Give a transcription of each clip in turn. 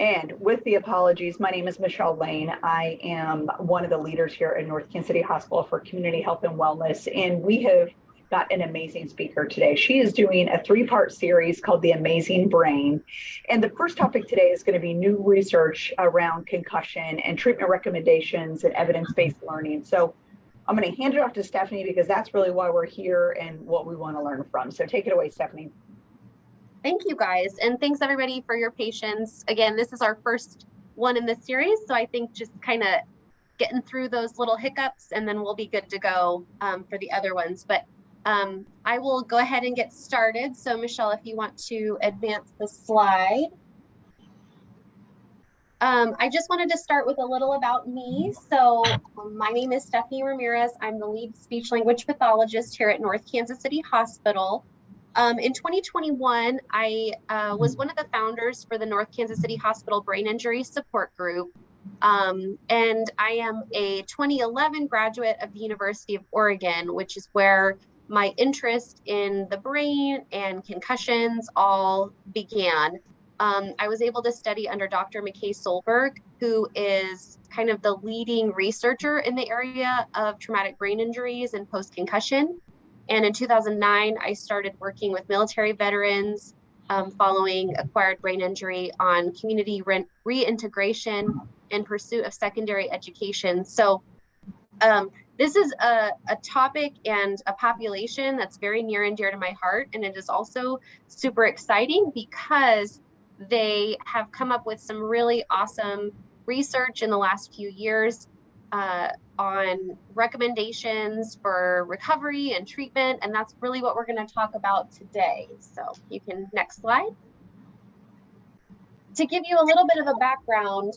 And with the apologies, my name is Michelle Lane. I am one of the leaders here at North Kansas City Hospital for Community Health and Wellness, and we have got an amazing speaker today. She is doing a three-part series called The Amazing Brain. And the first topic today is going to be new research around concussion and treatment recommendations and evidence-based learning. So I'm going to hand it off to Stephanie because that's really why we're here and what we want to learn from. So take it away, Stephanie. Thank you guys, and thanks everybody for your patience. Again, this is our first one in this series, so I think just kind of getting through those little hiccups and then we'll be good to go for the other ones. But I will go ahead and get started. So Michelle, if you want to advance the slide. I just wanted to start with a little about me. So my name is Stephanie Ramirez. I'm the lead speech language pathologist here at North Kansas City Hospital. In 2021, I was one of the founders for the North Kansas City Hospital Brain Injury Support Group. And I am a 2011 graduate of the University of Oregon, which is where my interest in the brain and concussions all began. I was able to study under Dr. McKay Solberg, who is kind of the leading researcher in the area of traumatic brain injuries and post-concussion. And in 2009, I started working with military veterans following acquired brain injury on community reintegration and pursuit of secondary education. So this is a topic and a population that's very near and dear to my heart. And it is also super exciting because they have come up with some really awesome research in the last few years on recommendations for recovery and treatment, and that's really what we're going to talk about today. So you can, next slide. To give you a little bit of a background,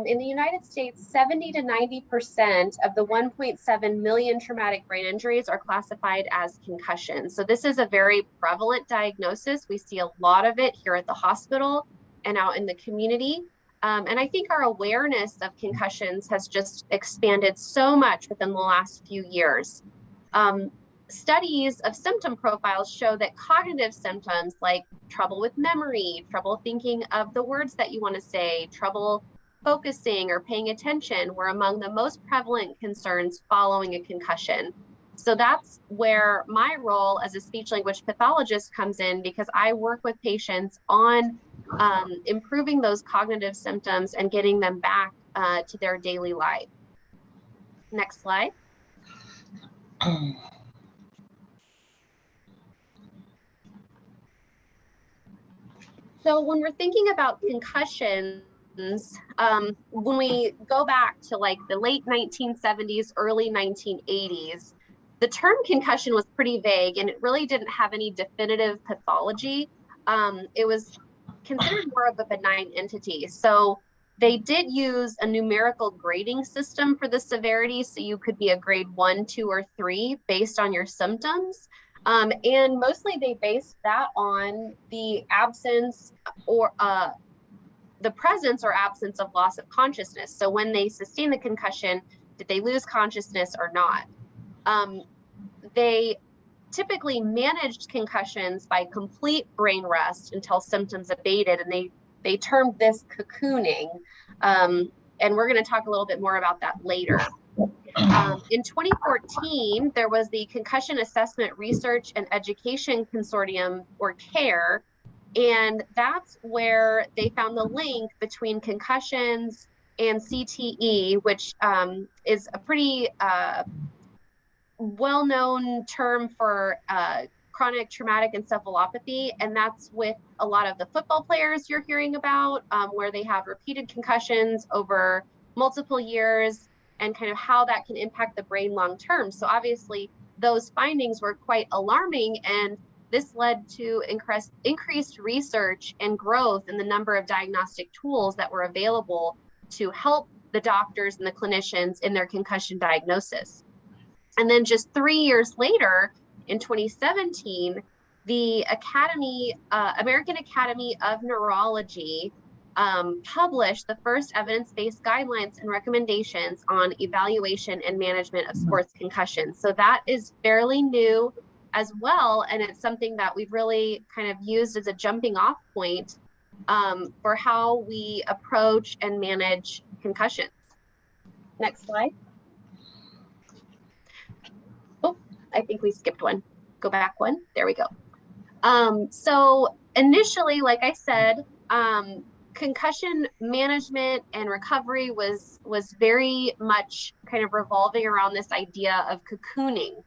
in the United States, 70 to 90% of the 1.7 million traumatic brain injuries are classified as concussions. So this is a very prevalent diagnosis. We see a lot of it here at the hospital and out in the community. And I think our awareness of concussions has just expanded so much within the last few years. Studies of symptom profiles show that cognitive symptoms like trouble with memory, trouble thinking of the words that you want to say, trouble focusing or paying attention were among the most prevalent concerns following a concussion. So that's where my role as a speech language pathologist comes in, because I work with patients on improving those cognitive symptoms and getting them back to their daily life. Next slide. So when we're thinking about concussions, when we go back to like the late 1970s, early 1980s, the term concussion was pretty vague and it really didn't have any definitive pathology. It was considered more of a benign entity. So they did use a numerical grading system for the severity. So you could be a grade 1, 2, or 3 based on your symptoms. And mostly they based that on the absence or the presence or absence of loss of consciousness. So when they sustained the concussion, did they lose consciousness or not? They typically managed concussions by complete brain rest until symptoms abated, and they termed this cocooning. And we're going to talk a little bit more about that later. In 2014, there was the Concussion Assessment Research and Education Consortium, or CARE, and that's where they found the link between concussions and CTE, which is a pretty well-known term for chronic traumatic encephalopathy, and that's with a lot of the football players you're hearing about, where they have repeated concussions over multiple years, and kind of how that can impact the brain long term. So obviously those findings were quite alarming, and this led to increased research and growth in the number of diagnostic tools that were available to help the doctors and the clinicians in their concussion diagnosis. And then just 3 years later, in 2017, the American Academy of Neurology published the first evidence-based guidelines and recommendations on evaluation and management of sports concussions. So that is fairly new as well, and it's something that we've really kind of used as a jumping off point for how we approach and manage concussions. Next slide. Oh, I think we skipped one. Go back one. There we go. So initially, like I said, concussion management and recovery was very much kind of revolving around this idea of cocooning.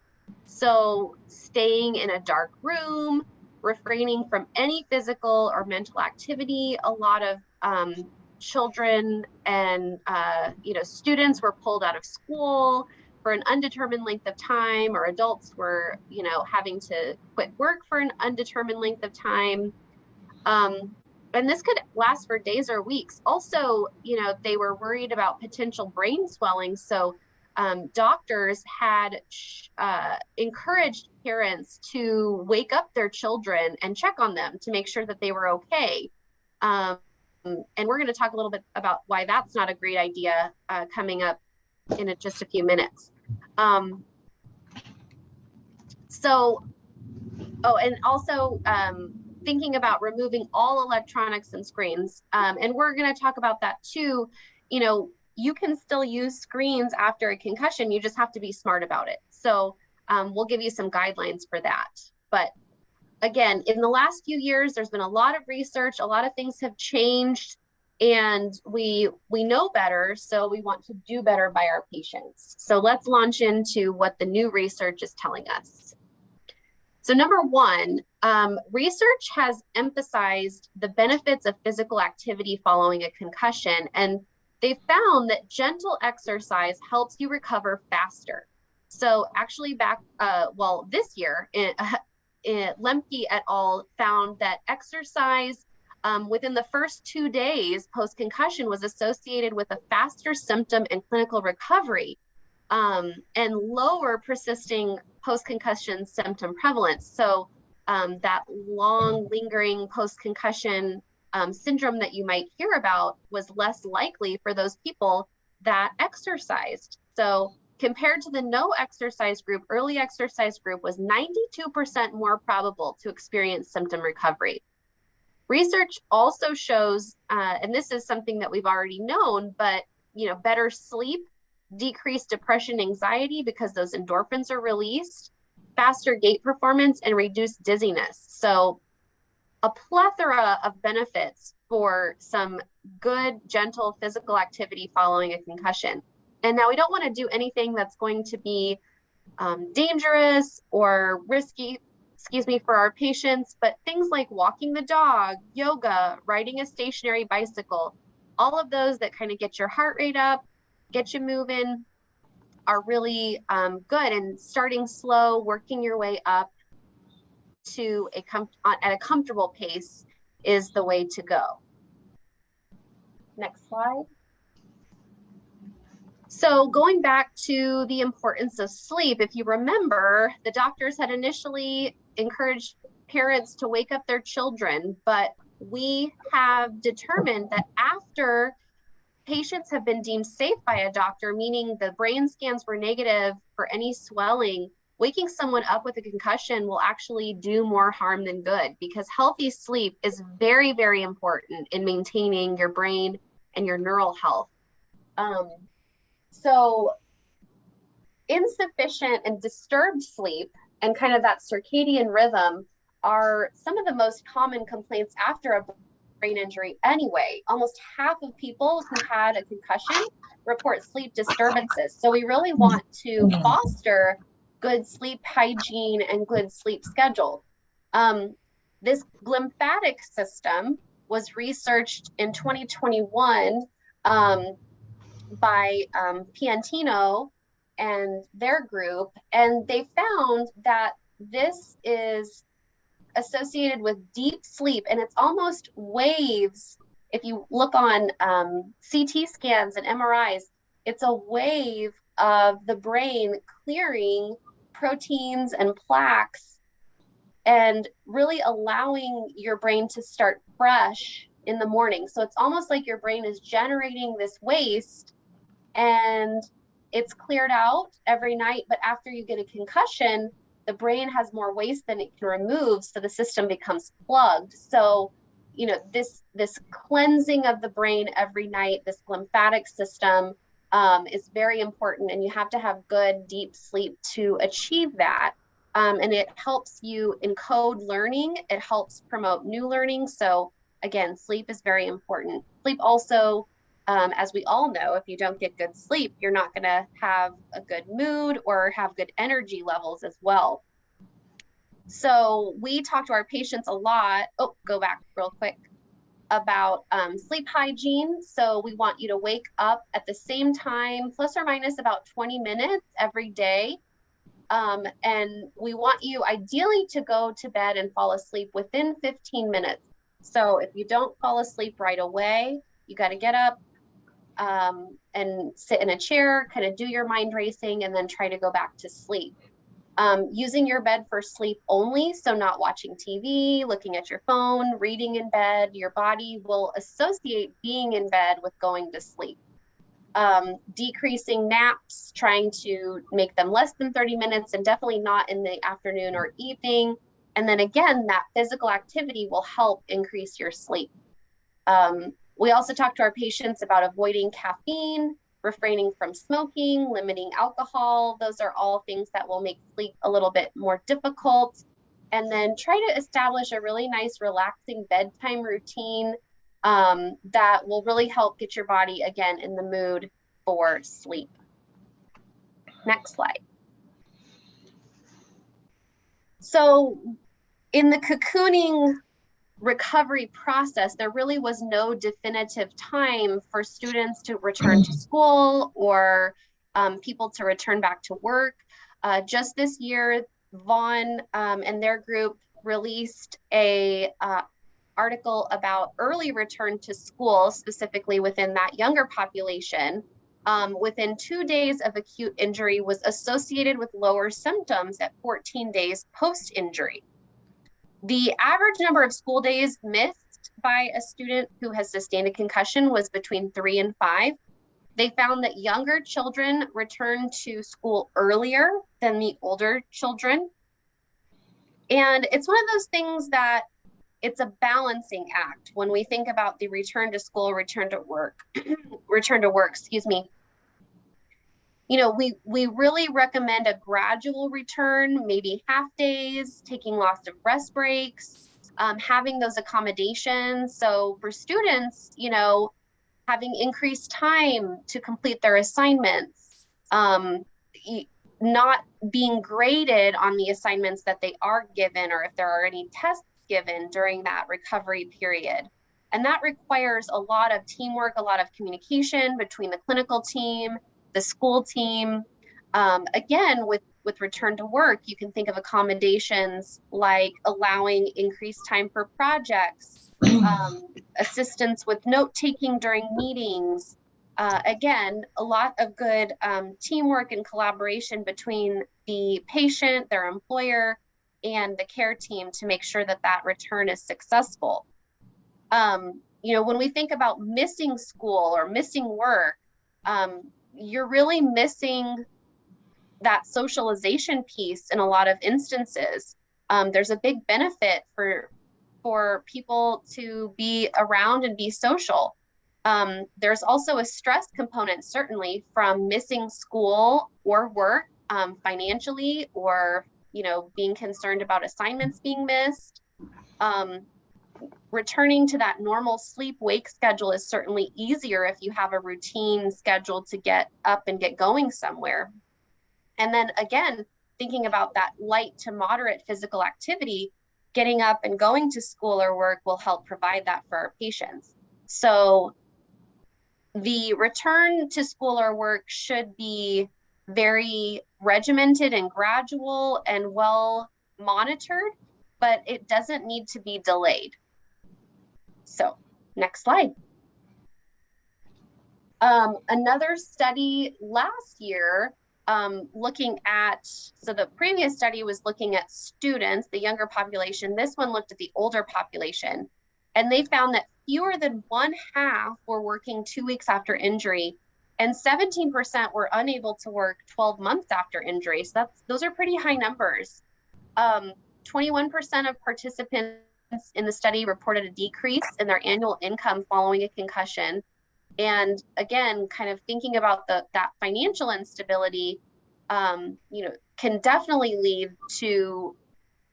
So staying in a dark room, refraining from any physical or mental activity. A lot of children and students were pulled out of school for an undetermined length of time, or adults were having to quit work for an undetermined length of time. And this could last for days or weeks. Also, they were worried about potential brain swelling. So doctors had encouraged parents to wake up their children and check on them to make sure that they were okay. And we're going to talk a little bit about why that's not a great idea coming up in just a few minutes. And also thinking about removing all electronics and screens. And we're going to talk about that too. You can still use screens after a concussion. You just have to be smart about it. So we'll give you some guidelines for that. But again, in the last few years, there's been a lot of research, a lot of things have changed, and we know better, so we want to do better by our patients. So let's launch into what the new research is telling us. So number one, research has emphasized the benefits of physical activity following a concussion, and they found that gentle exercise helps you recover faster. So actually this year, Lemke et al. Found that exercise within the first 2 days post-concussion was associated with a faster symptom and clinical recovery and lower persisting post-concussion symptom prevalence. So that long lingering post-concussion syndrome that you might hear about was less likely for those people that exercised. So compared to the no exercise group, early exercise group was 92% more probable to experience symptom recovery. Research also shows, and this is something that we've already known, but better sleep, decreased depression, anxiety, because those endorphins are released, faster gait performance, and reduced dizziness. So a plethora of benefits for some good, gentle physical activity following a concussion. And now we don't want to do anything that's going to be dangerous or risky, for our patients, but things like walking the dog, yoga, riding a stationary bicycle, all of those that kind of get your heart rate up, get you moving, are really good. And starting slow, working your way up to at a comfortable pace is the way to go. Next slide. So going back to the importance of sleep, if you remember, the doctors had initially encouraged parents to wake up their children, but we have determined that after patients have been deemed safe by a doctor, meaning the brain scans were negative for any swelling, waking someone up with a concussion will actually do more harm than good, because healthy sleep is very, very important in maintaining your brain and your neural health. So insufficient and disturbed sleep and kind of that circadian rhythm are some of the most common complaints after a brain injury anyway. Almost half of people who had a concussion report sleep disturbances. So we really want to foster good sleep hygiene and good sleep schedule. This glymphatic system was researched in 2021 by Piantino and their group, and they found that this is associated with deep sleep, and it's almost waves. If you look on CT scans and MRIs, it's a wave of the brain clearing proteins and plaques and really allowing your brain to start fresh in the morning. So it's almost like your brain is generating this waste and it's cleared out every night, but after you get a concussion, the brain has more waste than it can remove, so the system becomes plugged. So you know, this cleansing of the brain every night, this lymphatic system is very important, and you have to have good deep sleep to achieve that. And it helps you encode learning. It helps promote new learning. So again, sleep is very important. Sleep also, as we all know, if you don't get good sleep, you're not going to have a good mood or have good energy levels as well. So we talk to our patients a lot. Oh, go back real quick, about sleep hygiene. So we want you to wake up at the same time, plus or minus about 20 minutes every day. And we want you ideally to go to bed and fall asleep within 15 minutes. So if you don't fall asleep right away, you got to get up and sit in a chair, kind of do your mind racing, and then try to go back to sleep. Using your bed for sleep only, so not watching TV, looking at your phone, reading in bed. Your body will associate being in bed with going to sleep. Decreasing naps, trying to make them less than 30 minutes and definitely not in the afternoon or evening. And then again, that physical activity will help increase your sleep. We also talk to our patients about avoiding caffeine, refraining from smoking, limiting alcohol. Those are all things that will make sleep a little bit more difficult. And then try to establish a really nice, relaxing bedtime routine that will really help get your body, again, in the mood for sleep. Next slide. So in the cocooning recovery process, there really was no definitive time for students to return to school or people to return back to work. Just this year, Vaughn and their group released a article about early return to school, specifically within that younger population. Within 2 days of acute injury was associated with lower symptoms at 14 days post-injury. The average number of school days missed by a student who has sustained a concussion was between 3 and 5. They found that younger children returned to school earlier than the older children. And it's one of those things that it's a balancing act when we think about the return to school, return to work, excuse me. You know, we really recommend a gradual return, maybe half days, taking lots of rest breaks, having those accommodations. So for students, you know, having increased time to complete their assignments, not being graded on the assignments that they are given, or if there are any tests given during that recovery period. And that requires a lot of teamwork, a lot of communication between the clinical team, the school team. Again, with return to work, you can think of accommodations like allowing increased time for projects, assistance with note-taking during meetings. Again, a lot of good teamwork and collaboration between the patient, their employer, and the care team to make sure that that return is successful. You know, when we think about missing school or missing work, you're really missing that socialization piece in a lot of instances. There's a big benefit for people to be around and be social. There's also a stress component, certainly, from missing school or work financially, or, you know, being concerned about assignments being missed. Returning to that normal sleep-wake schedule is certainly easier if you have a routine schedule to get up and get going somewhere. And then again, thinking about that light to moderate physical activity, getting up and going to school or work will help provide that for our patients. So the return to school or work should be very regimented and gradual and well monitored, but it doesn't need to be delayed. So next slide. Another study last year looking at, so the previous study was looking at students, the younger population. This one looked at the older population, and they found that fewer than 1/2 were working 2 weeks after injury, and 17% were unable to work 12 months after injury. So those are pretty high numbers. 21% of participants in the study reported a decrease in their annual income following a concussion. And again, kind of thinking about that financial instability, can definitely lead to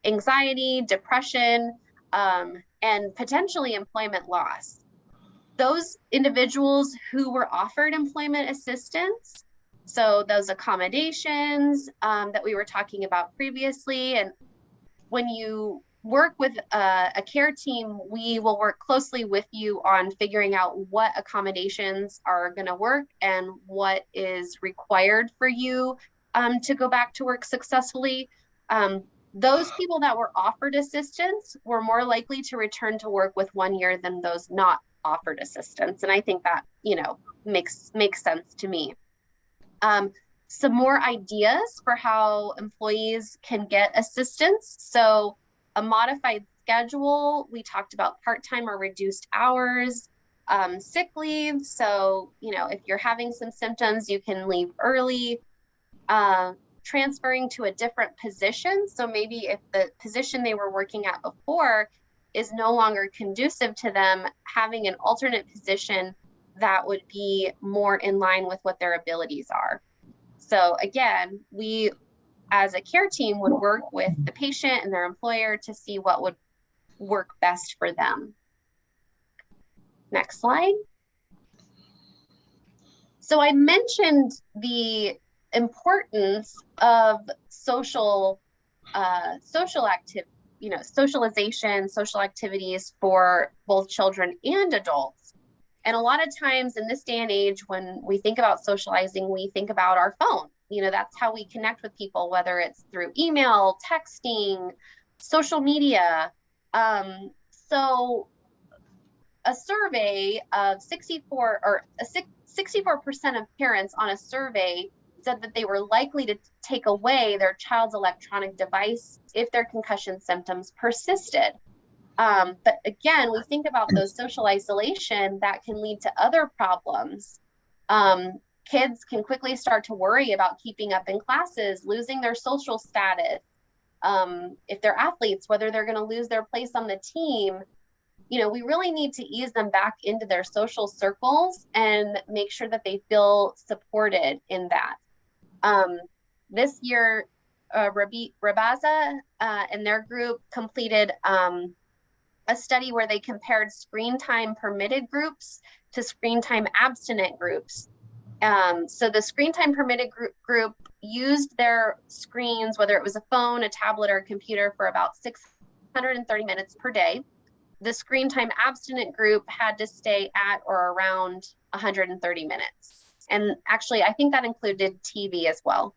anxiety, depression, and potentially employment loss. Those individuals who were offered employment assistance, so those accommodations that we were talking about previously, and when you work with a care team, we will work closely with you on figuring out what accommodations are going to work and what is required for you to go back to work successfully. Those people that were offered assistance were more likely to return to work with 1 year than those not offered assistance. And I think that, makes sense to me. Some more ideas for how employees can get assistance. So a modified schedule, we talked about part-time or reduced hours, sick leave. So, if you're having some symptoms, you can leave early, transferring to a different position. So maybe if the position they were working at before is no longer conducive to them, having an alternate position that would be more in line with what their abilities are. So again, we as a care team would work with the patient and their employer to see what would work best for them. Next slide. So I mentioned the importance of social activity, socialization, social activities for both children and adults. And a lot of times in this day and age, when we think about socializing, we think about our phone. That's how we connect with people, whether it's through email, texting, social media. So a survey of 64% of parents on a survey said that they were likely to take away their child's electronic device if their concussion symptoms persisted. But again, we think about those social isolation that can lead to other problems. Kids can quickly start to worry about keeping up in classes, losing their social status. If they're athletes, whether they're going to lose their place on the team. We really need to ease them back into their social circles and make sure that they feel supported in that. This year, Rabaza and their group completed a study where they compared screen time permitted groups to screen time abstinent groups. So the screen time permitted group used their screens, whether it was a phone, a tablet, or a computer, for about 630 minutes per day. The screen time abstinent group had to stay at or around 130 minutes. And actually, I think that included TV as well.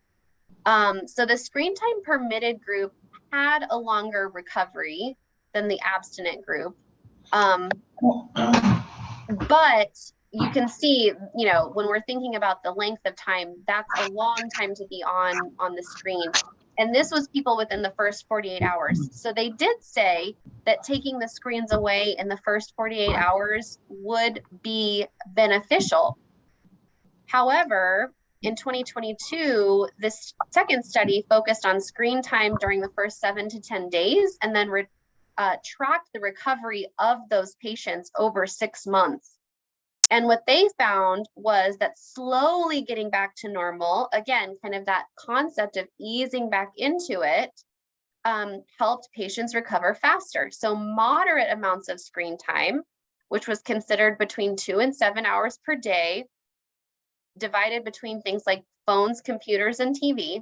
So the screen time permitted group had a longer recovery than the abstinent group. But you can see, when we're thinking about the length of time, that's a long time to be on the screen. And this was people within the first 48 hours. So they did say that taking the screens away in the first 48 hours would be beneficial. However, in 2022, this second study focused on screen time during the first 7 to 10 days and then tracked the recovery of those patients over 6 months. And what they found was that slowly getting back to normal, again, kind of that concept of easing back into it, helped patients recover faster. So moderate amounts of screen time, which was considered between 2 and 7 hours per day, divided between things like phones, computers, and TV,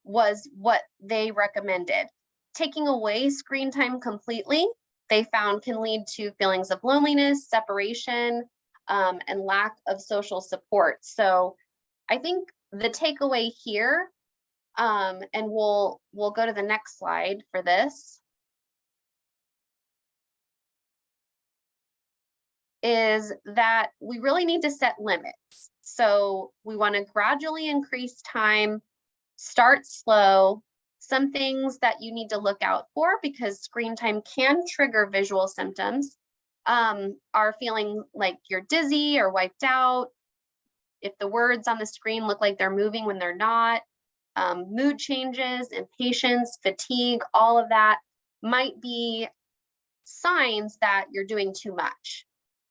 was what they recommended. Taking away screen time completely, they found, can lead to feelings of loneliness, separation, and lack of social support. So I think the takeaway here, and we'll go to the next slide for this, is that we really need to set limits. So we want to gradually increase time, start slow. Some things that you need to look out for, because screen time can trigger visual symptoms, are feeling like you're dizzy or wiped out, if the words on the screen look like they're moving when they're not, mood changes, impatience, fatigue, all of that. might be signs that you're doing too much.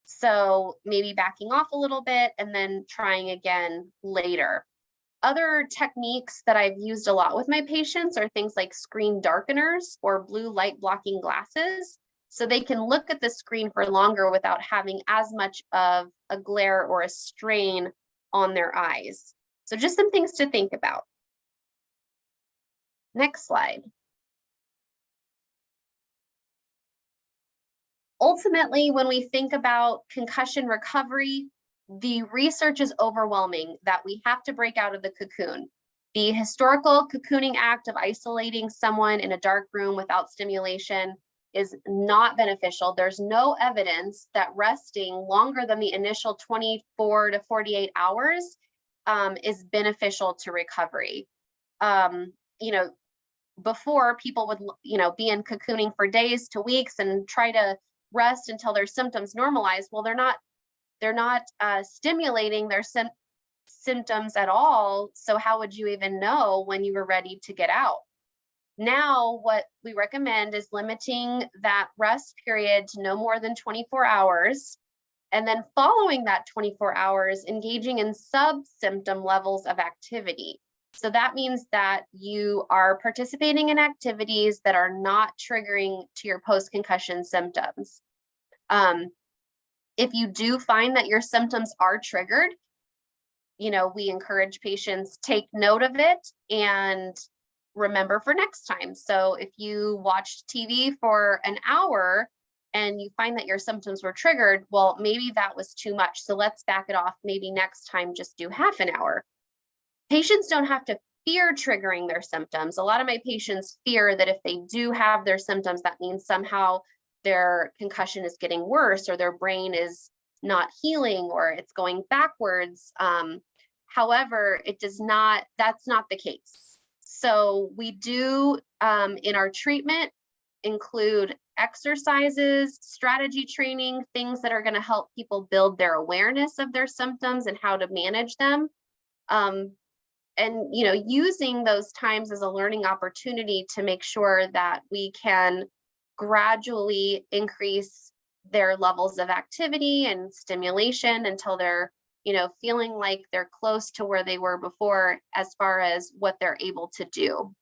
So maybe backing off a little bit and then trying again later. Other techniques that I've used a lot with my patients are things like screen darkeners or blue light blocking glasses, so they can look at the screen for longer without having as much of a glare or a strain on their eyes. So just some things to think about. Next slide. Ultimately, when we think about concussion recovery, the research is overwhelming that we have to break out of the cocoon. The historical cocooning act of isolating someone in a dark room without stimulation is not beneficial. There's no evidence that resting longer than the initial 24 to 48 hours is beneficial to recovery. Before, people would, be in cocooning for days to weeks and try to rest until their symptoms normalize. Well, they're not stimulating their symptoms at all. So how would you even know when you were ready to get out? Now, what we recommend is limiting that rest period to no more than 24 hours. And then following that 24 hours, engaging in sub-symptom levels of activity. So that means that you are participating in activities that are not triggering to your post-concussion symptoms. If you do find that your symptoms are triggered, we encourage patients take note of it and remember for next time. So if you watched TV for an hour and you find that your symptoms were triggered, well, maybe that was too much. So let's back it off. Maybe next time, just do half an hour. Patients don't have to fear triggering their symptoms. A lot of my patients fear that if they do have their symptoms, that means somehow their concussion is getting worse or their brain is not healing or it's going backwards. However, that's not the case. So we do in our treatment include exercises, strategy training, things that are going to help people build their awareness of their symptoms and how to manage them. And using those times as a learning opportunity to make sure that we can gradually increase their levels of activity and stimulation until they're feeling like they're close to where they were before as far as what they're able to do.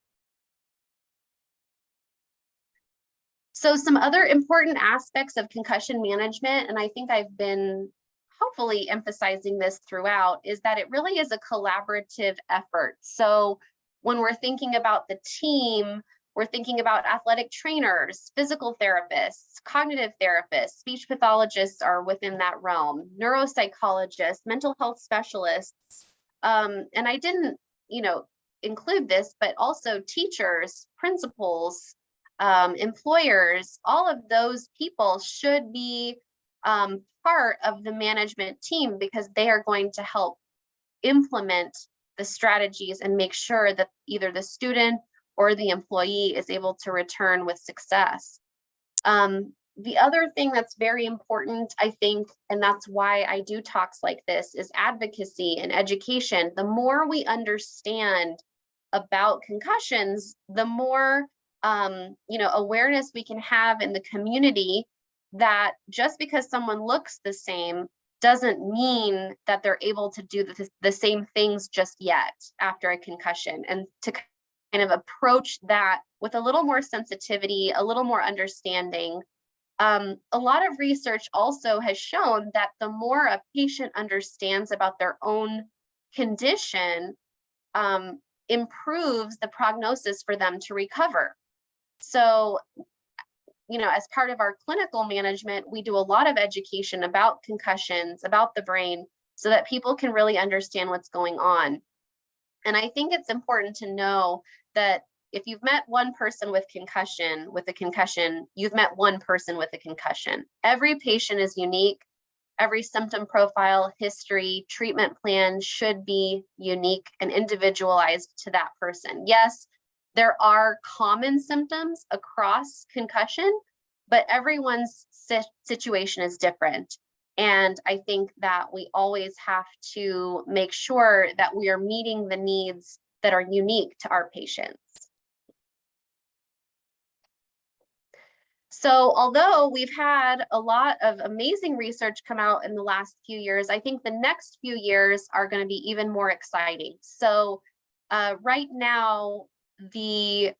So some other important aspects of concussion management, and I think I've been hopefully emphasizing this throughout, is that it really is a collaborative effort. So when we're thinking about the team, we're thinking about athletic trainers, physical therapists, cognitive therapists, speech pathologists are within that realm, neuropsychologists, mental health specialists. And I didn't, include this, but also teachers, principals, employers, all of those people should be part of the management team because they are going to help implement the strategies and make sure that either the student or the employee is able to return with success. The other thing that's very important, I think, and that's why I do talks like this, is advocacy and education. The more we understand about concussions, the more awareness we can have in the community that just because someone looks the same doesn't mean that they're able to do the same things just yet after a concussion, and to kind of approach that with a little more sensitivity, a little more understanding. A lot of research also has shown that the more a patient understands about their own condition, improves the prognosis for them to recover. So, as part of our clinical management, we do a lot of education about concussions, about the brain, so that people can really understand what's going on. And I think it's important to know that if you've met one person with a concussion, you've met one person with a concussion. Every patient is unique. Every symptom profile, history, treatment plan should be unique and individualized to that person. Yes, there are common symptoms across concussion, but everyone's situation is different. And I think that we always have to make sure that we are meeting the needs that are unique to our patients. So although we've had a lot of amazing research come out in the last few years, I think the next few years are going to be even more exciting. So right now, the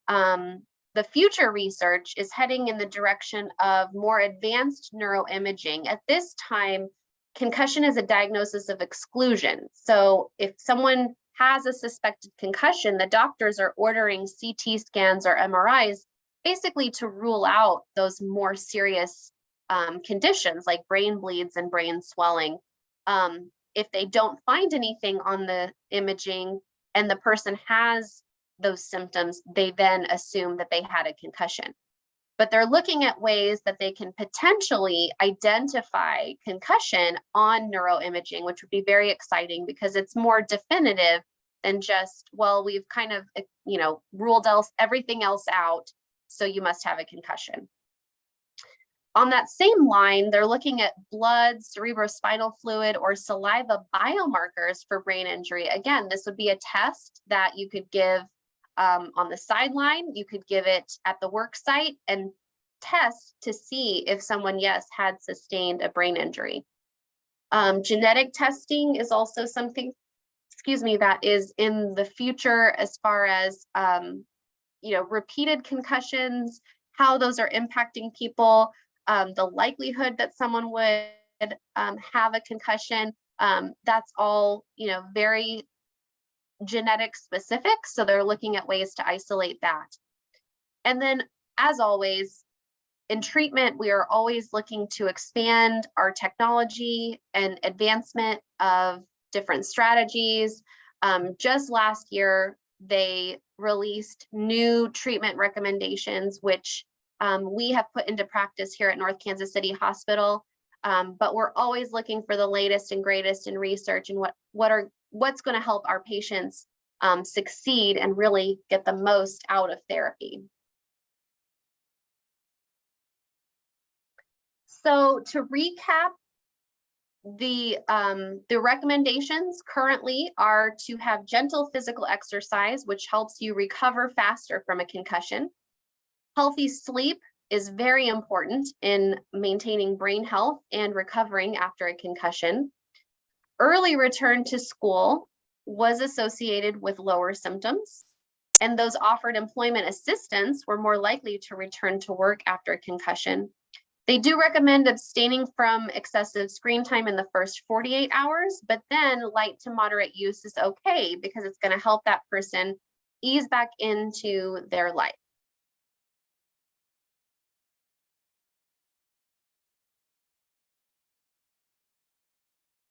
future research is heading in the direction of more advanced neuroimaging. At this time, concussion is a diagnosis of exclusion. So if someone has a suspected concussion, the doctors are ordering CT scans or MRIs basically to rule out those more serious conditions like brain bleeds and brain swelling. If they don't find anything on the imaging and the person has those symptoms, they then assume that they had a concussion. But they're looking at ways that they can potentially identify concussion on neuroimaging, which would be very exciting because it's more definitive than just, well, we've kind of, ruled everything else out, so you must have a concussion. On that same line, they're looking at blood, cerebrospinal fluid, or saliva biomarkers for brain injury. Again, this would be a test that you could give on the sideline. You could give it at the work site and test to see if someone, yes, had sustained a brain injury. Genetic testing is also something, that is in the future as far as repeated concussions, how those are impacting people, the likelihood that someone would have a concussion. That's all, very genetic specific. So they're looking at ways to isolate that. And then, as always, in treatment, we are always looking to expand our technology and advancement of different strategies. Just last year, they released new treatment recommendations, which we have put into practice here at North Kansas City Hospital. But we're always looking for the latest and greatest in research and what's going to help our patients succeed and really get the most out of therapy. So to recap, the recommendations currently are to have gentle physical exercise, which helps you recover faster from a concussion. Healthy sleep is very important in maintaining brain health and recovering after a concussion. Early return to school was associated with lower symptoms, and those offered employment assistance were more likely to return to work after a concussion. They do recommend abstaining from excessive screen time in the first 48 hours, but then light to moderate use is okay because it's going to help that person ease back into their life.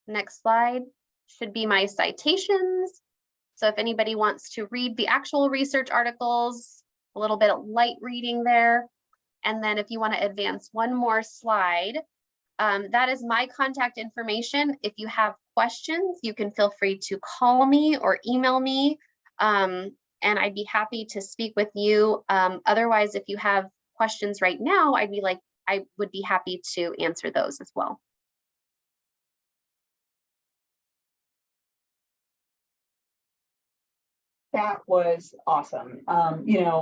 Next slide should be my citations. So if anybody wants to read the actual research articles, a little bit of light reading there. And then if you want to advance one more slide, that is my contact information. If you have questions, you can feel free to call me or email me, and I'd be happy to speak with you. Otherwise, if you have questions right now, I would be happy to answer those as well. That was awesome.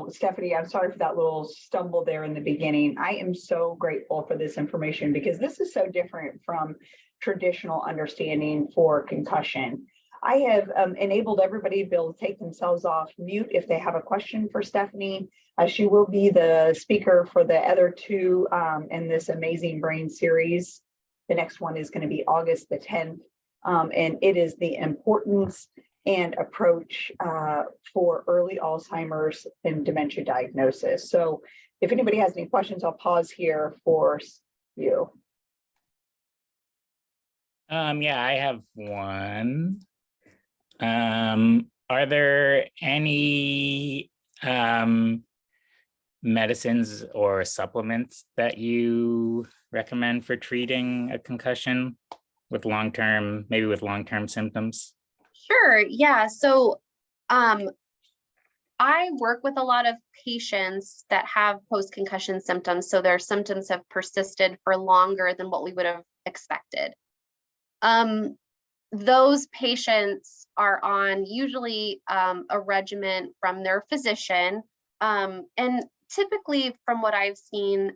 Stephanie, I'm sorry for that little stumble there in the beginning. I am so grateful for this information because this is so different from traditional understanding for concussion. I have enabled everybody to be able to take themselves off mute if they have a question for Stephanie. She will be the speaker for the other two in this Amazing Brain series. The next one is going to be August the 10th, and it is the importance and approach for early Alzheimer's and dementia diagnosis. So if anybody has any questions, I'll pause here for you. Yeah, I have one. Are there any medicines or supplements that you recommend for treating a concussion with long-term symptoms? Sure, yeah. So I work with a lot of patients that have post-concussion symptoms. So their symptoms have persisted for longer than what we would have expected. Those patients are on usually a regimen from their physician. And typically from what I've seen,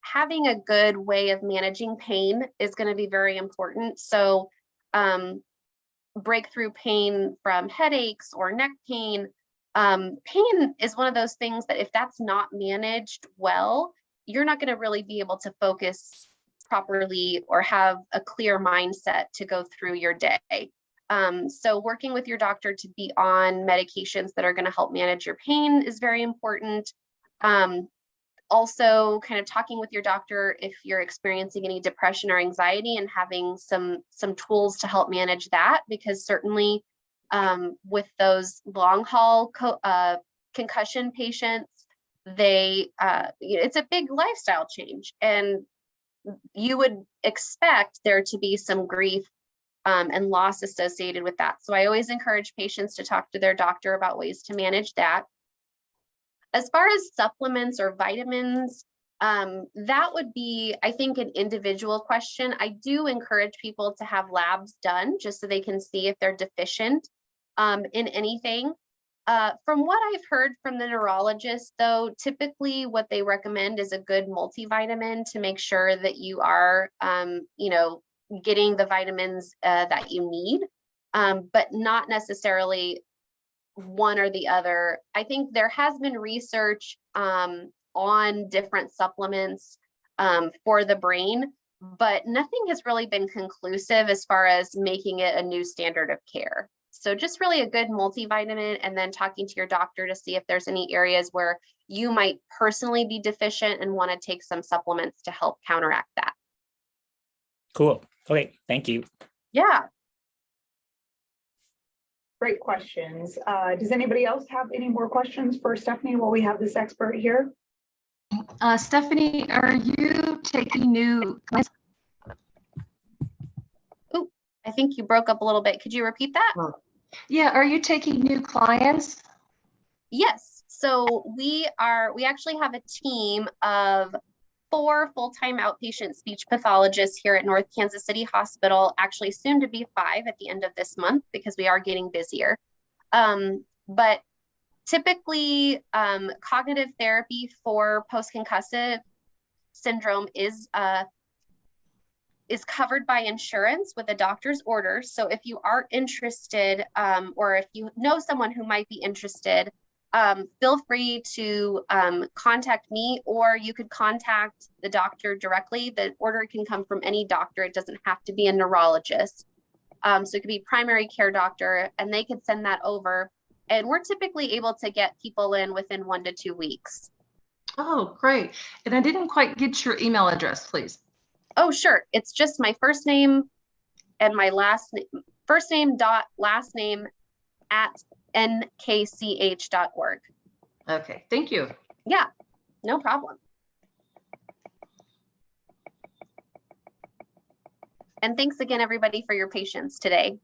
having a good way of managing pain is going to be very important. So breakthrough pain from headaches or neck pain. Pain is one of those things that if that's not managed well, you're not going to really be able to focus properly or have a clear mindset to go through your day. So working with your doctor to be on medications that are going to help manage your pain is very important. Also kind of talking with your doctor if you're experiencing any depression or anxiety and having some tools to help manage that, because certainly with those long haul concussion patients, it's a big lifestyle change, and you would expect there to be some grief and loss associated with that. So I always encourage patients to talk to their doctor about ways to manage that. As far as supplements or vitamins, that would be, I think, an individual question. I do encourage people to have labs done just so they can see if they're deficient in anything. From what I've heard from the neurologist, though, typically what they recommend is a good multivitamin to make sure that you are, getting the vitamins that you need, but not necessarily one or the other. I think there has been research on different supplements for the brain, but nothing has really been conclusive as far as making it a new standard of care. So just really a good multivitamin, and then talking to your doctor to see if there's any areas where you might personally be deficient and want to take some supplements to help counteract that. Cool. Okay, thank you. Yeah. Great questions. Does anybody else have any more questions for Stephanie while we have this expert here? Stephanie, are you taking new clients? Oh, I think you broke up a little bit. Could you repeat that? Yeah, are you taking new clients? Yes. So we actually have a team of 4 full-time outpatient speech pathologists here at North Kansas City Hospital, actually soon to be 5 at the end of this month because we are getting busier. But typically cognitive therapy for post-concussive syndrome is covered by insurance with a doctor's order. So if you are interested, or if you know someone who might be interested, feel free to contact me, or you could contact the doctor directly. The order can come from any doctor. It doesn't have to be a neurologist. So it could be primary care doctor, and they could send that over. And we're typically able to get people in within 1 to 2 weeks. Oh, great. And I didn't quite get your email address, please. Oh, sure. It's just my first name and my last name, first name dot last name at nkch.org. Okay, thank you. Yeah, no problem. And thanks again, everybody, for your patience today.